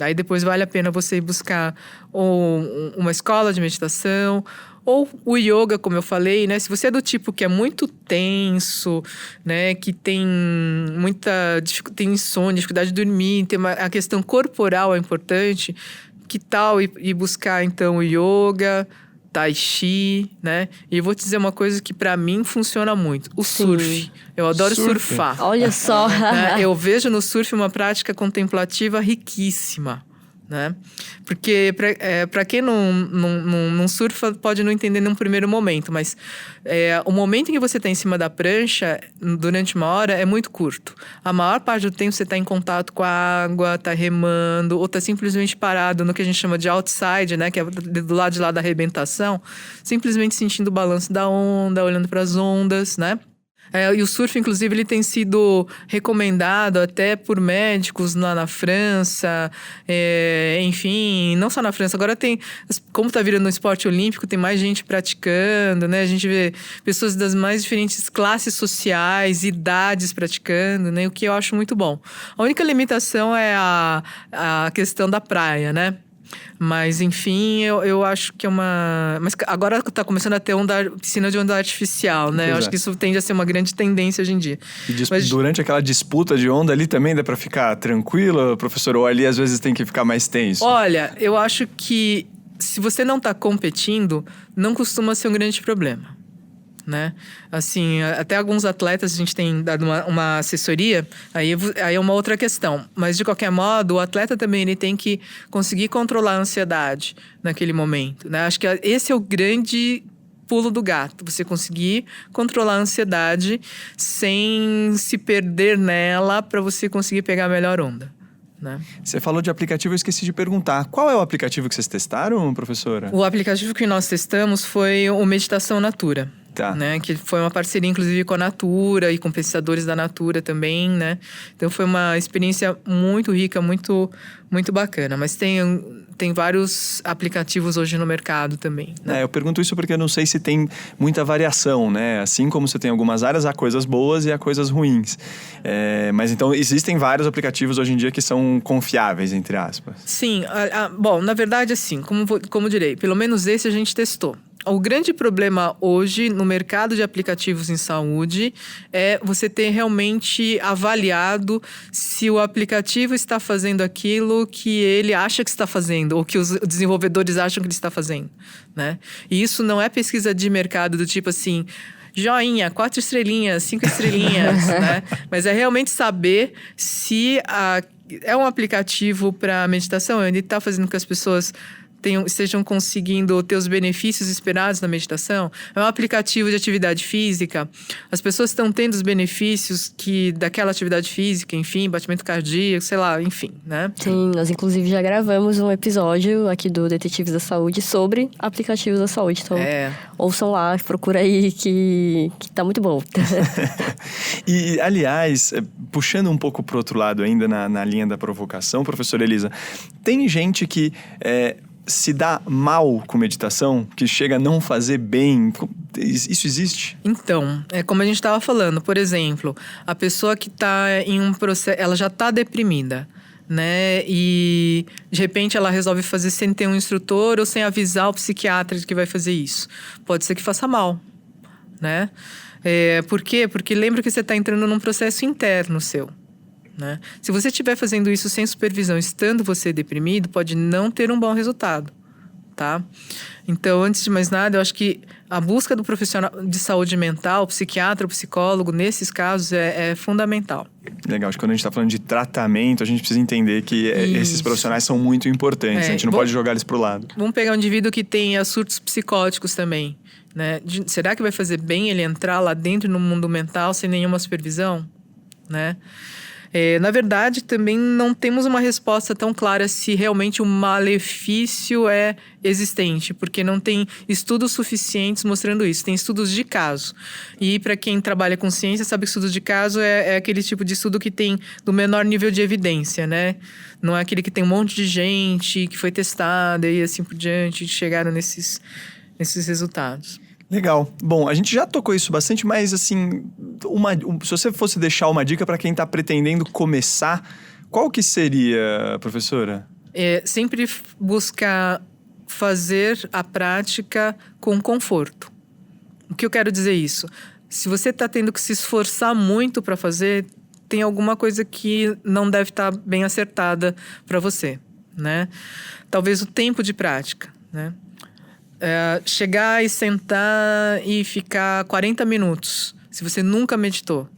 Aí depois vale a pena você ir buscar uma escola de meditação ou o yoga, como eu falei, né? Se você é do tipo que é muito tenso, né? Que tem tem insônia, dificuldade de dormir, a questão corporal é importante, que tal ir buscar, então, o yoga, tai chi, né? E eu vou te dizer uma coisa que para mim funciona muito. O surf. Eu adoro surfar. Olha só. Né? Eu vejo no surf uma prática contemplativa riquíssima, né? Porque para quem não surfa pode não entender num primeiro momento, mas o momento em que você está em cima da prancha durante uma hora é muito curto. A maior parte do tempo você está em contato com a água, está remando ou está simplesmente parado no que a gente chama de outside, né? Que é do lado de lá da arrebentação, simplesmente sentindo o balanço da onda, olhando para as ondas, né? E o surf, inclusive, ele tem sido recomendado até por médicos lá na França, enfim, não só na França. Agora como está virando um esporte olímpico, tem mais gente praticando, né? A gente vê pessoas das mais diferentes classes sociais, idades praticando, né? O que eu acho muito bom. A única limitação é a questão da praia, né? Mas, enfim, eu acho que é uma... Mas agora está começando a ter piscina de onda artificial, né? Eu acho que isso tende a ser uma grande tendência hoje em dia. E durante aquela disputa de onda ali também dá para ficar tranquila, professor? Ou ali às vezes tem que ficar mais tenso? Olha, eu acho que se você não está competindo, não costuma ser um grande problema. Né? Assim, até alguns atletas a gente tem dado uma assessoria, aí é uma outra questão, mas de qualquer modo o atleta também ele tem que conseguir controlar a ansiedade naquele momento, né? Acho que esse é o grande pulo do gato, você conseguir controlar a ansiedade sem se perder nela para você conseguir pegar a melhor onda, né? Você falou de aplicativo, eu esqueci de perguntar. Qual é o aplicativo que vocês testaram, professora? O aplicativo que nós testamos foi o Meditação Natura. Tá. Né? Que foi uma parceria, inclusive, com a Natura e com pesquisadores da Natura também, né? Então, foi uma experiência muito rica, muito, muito bacana. Mas tem vários aplicativos hoje no mercado também, né? Eu pergunto isso porque eu não sei se tem muita variação, né? Assim como você tem algumas áreas, há coisas boas e há coisas ruins. Mas, então, existem vários aplicativos hoje em dia que são confiáveis, entre aspas. Sim. Bom, na verdade, assim, como direi, pelo menos esse a gente testou. O grande problema hoje no mercado de aplicativos em saúde é você ter realmente avaliado se o aplicativo está fazendo aquilo que ele acha que está fazendo ou que os desenvolvedores acham que ele está fazendo, né? E isso não é pesquisa de mercado do tipo assim... joinha, 4 estrelinhas, 5 estrelinhas, né? Mas é realmente saber se é um aplicativo para meditação, ele está fazendo com que as pessoas estejam conseguindo ter os benefícios esperados na meditação. É um aplicativo de atividade física. As pessoas estão tendo os benefícios daquela atividade física, enfim, batimento cardíaco, sei lá, enfim, né? Sim, nós inclusive já gravamos um episódio aqui do Detetives da Saúde sobre aplicativos da saúde. Então, ouçam lá, procura aí que tá muito bom. E, aliás, puxando um pouco pro outro lado ainda na linha da provocação, professora Elisa, tem gente que se dá mal com meditação, que chega a não fazer bem. Isso existe? Então, como a gente estava falando, por exemplo, a pessoa que está em um processo, ela já está deprimida, né? E de repente ela resolve fazer sem ter um instrutor ou sem avisar o psiquiatra de que vai fazer isso. Pode ser que faça mal, né? Por quê? Porque lembra que você está entrando num processo interno seu, né? Se você estiver fazendo isso sem supervisão, estando você deprimido, pode não ter um bom resultado, tá? Então, antes de mais nada, eu acho que a busca do profissional de saúde mental, psiquiatra, psicólogo, nesses casos, é fundamental. Legal, acho que quando a gente está falando de tratamento, a gente precisa entender que esses profissionais são muito importantes, a gente não pode jogar eles pro lado. Vamos pegar um indivíduo que tenha surtos psicóticos também, né? Será que vai fazer bem ele entrar lá dentro no mundo mental sem nenhuma supervisão, né? Na verdade, também não temos uma resposta tão clara se realmente o malefício é existente, porque não tem estudos suficientes mostrando isso. Tem estudos de caso. E para quem trabalha com ciência, sabe que estudos de caso é aquele tipo de estudo que tem do menor nível de evidência, né? Não é aquele que tem um monte de gente que foi testada e assim por diante, chegaram nesses resultados. Legal. Bom, a gente já tocou isso bastante, mas assim, se você fosse deixar uma dica para quem está pretendendo começar, qual que seria, professora? Sempre buscar fazer a prática com conforto. O que eu quero dizer isso? Se você está tendo que se esforçar muito para fazer, tem alguma coisa que não deve estar bem acertada para você, né? Talvez o tempo de prática, né? Chegar e sentar e ficar 40 minutos, se você nunca meditou,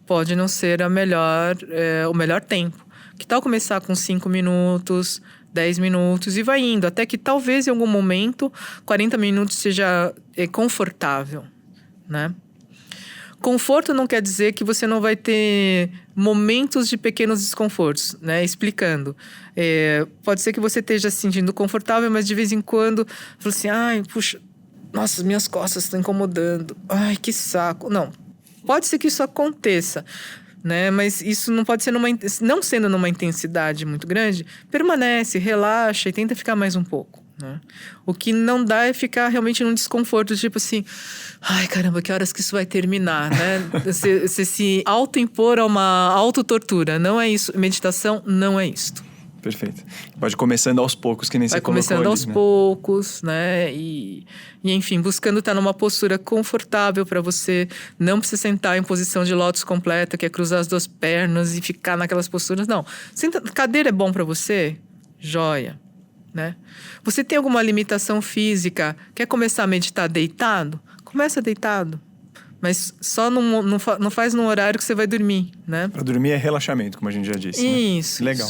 pode não ser o melhor tempo. Que tal começar com 5 minutos, 10 minutos e vai indo, até que talvez em algum momento 40 minutos seja confortável, né? Conforto não quer dizer que você não vai ter momentos de pequenos desconfortos, né? Explicando. Pode ser que você esteja se sentindo confortável, mas de vez em quando, fala assim, ai, puxa, nossa, minhas costas estão incomodando. Ai, que saco. Não, pode ser que isso aconteça, né? Mas isso não pode ser não sendo numa intensidade muito grande, permanece, relaxa e tenta ficar mais um pouco, né? O que não dá é ficar realmente num desconforto, tipo assim, ai caramba, que horas que isso vai terminar, né? Você se autoimpor a uma autotortura, não é isso. Meditação não é isto. Perfeito. Pode ir começando aos poucos, que nem você colocou ali. Vai começando aos poucos, né? E, enfim, buscando estar numa postura confortável para você. Não precisa sentar em posição de lótus completa, que é cruzar as duas pernas e ficar naquelas posturas. Não. Cadeira é bom para você? Joia, né? Você tem alguma limitação física? Quer começar a meditar deitado? Começa deitado. Mas só não faz no horário que você vai dormir, né? Para dormir é relaxamento, como a gente já disse. Isso. Né? Legal.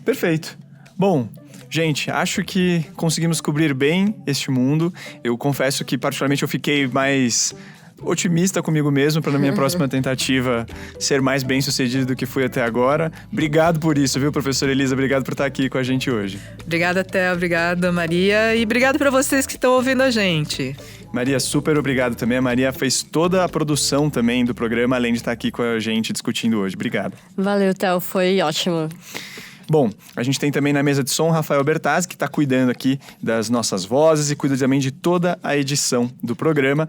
Perfeito. Bom, gente, acho que conseguimos cobrir bem este mundo. Eu confesso que, particularmente, eu fiquei mais otimista comigo mesmo para na minha próxima tentativa ser mais bem-sucedido do que fui até agora. Obrigado por isso, viu, professora Elisa? Obrigado por estar aqui com a gente hoje. Obrigada, Théa. Obrigada, Maria. E obrigado para vocês que estão ouvindo a gente. Maria, super obrigado também. A Maria fez toda a produção também do programa, além de estar aqui com a gente discutindo hoje. Obrigado. Valeu, Théo. Foi ótimo. Bom, a gente tem também na mesa de som Rafael Bertazzi, que está cuidando aqui das nossas vozes e cuida também de toda a edição do programa.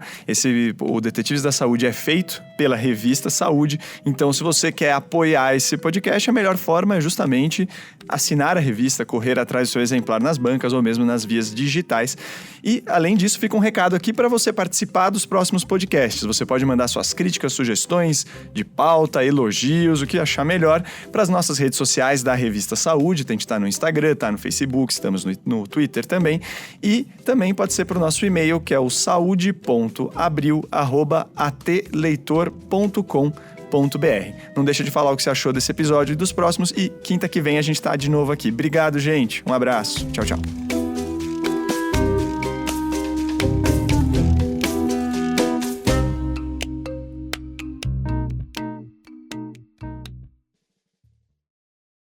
O Detetives da Saúde é feito pela revista Saúde, então se você quer apoiar esse podcast, a melhor forma é justamente assinar a revista, correr atrás do seu exemplar nas bancas ou mesmo nas vias digitais. E, além disso, fica um recado aqui para você participar dos próximos podcasts. Você pode mandar suas críticas, sugestões de pauta, elogios, o que achar melhor para as nossas redes sociais da revista Saúde. A gente está no Instagram, está no Facebook, estamos no Twitter também. E também pode ser para o nosso e-mail, que é o saude.abril@atleitor.com.br. Não deixa de falar o que você achou desse episódio e dos próximos. E quinta que vem a gente está de novo aqui. Obrigado, gente. Um abraço. Tchau, tchau.